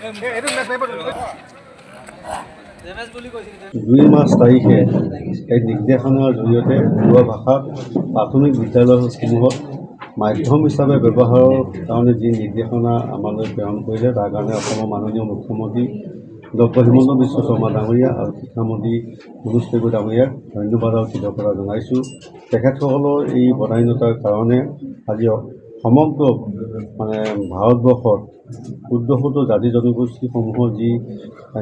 2 March তাৰিখে এই নিৰ্দেশনাৰ জৰিয়তে থলুৱা ভাষাক প্ৰাথমিক বিদ্যালয়সমূহত মাধ্যম হিচাপে ব্যৱহাৰৰ কাৰণে যি নিৰ্দেশনা আমালৈ প্ৰেৰণ কৰিলে তাৰ কাৰণে অসমৰ মাননীয় মুখ্যমন্ত্ৰী ডক্টৰ হিমন্ত বিশ্ব শৰ্মা ডাঙৰীয়া আৰু শিক্ষামন্ত্ৰী মনোজ পেগু ডাঙৰীয়াক ধন্যবাদ আৰু কৃতজ্ঞতা জনাইছোঁ। তেখেতসকলৰ এই বদান্যতাৰ কাৰণে আজি সমগ্ৰ ভাৰতবৰ্ষত ১৪০০ জাতি জনগোষ্ঠীসমূহৰ যি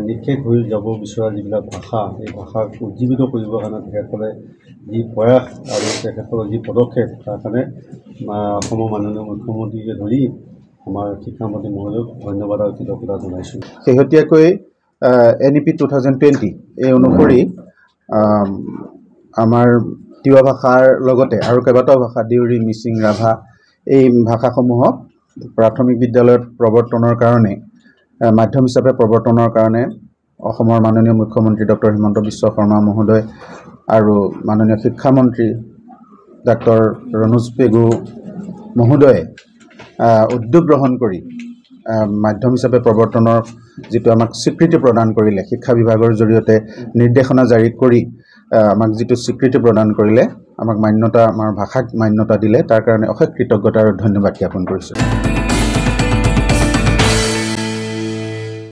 নিঃশেষ হৈ যাব বিচৰা যিবিলাক ভাষা এই ভাষাক উজ্জীৱিত কৰিবৰ কাৰণে তেখেতসকলে যি প্ৰয়াস আৰু তেখেতসকলৰ যি পদক্ষেপ তাৰ কাৰণে অসমৰ মাননীয় মুখ্যমন্ত্ৰীকে ধৰি আমাৰ শিক্ষামন্ত্ৰী মহোদয়ক ধন্যবাদ আৰু কৃতজ্ঞতা জনাইছোঁ। শেহতীয়াকৈ NEP 2020 এই অনুসৰি আমাৰ তিৱা ভাষাৰ লগতে আৰু কেইবাটাও ভাষা দেউৰী, মিচিং, ৰাভা এই ভাষাসমূহক প্ৰাথমিক বিদ্যালয়ত প্ৰৱৰ্তনৰ কাৰণে মাধ্যম হিচাপে প্ৰৱৰ্তনৰ কাৰণে অসমৰ মাননীয় মুখ্যমন্ত্ৰী ডক্টৰ হিমন্ত বিশ্ব শৰ্মা মহোদয় আৰু মাননীয় শিক্ষামন্ত্ৰী ডক্টৰ মনোজ পেগু মহোদয়ে উদ্যোগ গ্ৰহণ কৰি মাধ্যম হিচাপে প্ৰৱৰ্তনৰ যিটো আমাক স্বীকৃতি প্ৰদান কৰিলে, শিক্ষা বিভাগৰ জৰিয়তে নিৰ্দেশনা জাৰি কৰি আমাক যিটো স্বীকৃতি প্ৰদান কৰিলে, আমাক মান্যতা, আমাৰ ভাষাক মান্যতা দিলে, তাৰ কাৰণে অশেষ কৃতজ্ঞতা আৰু ধন্যবাদ জ্ঞাপন কৰিছোঁ।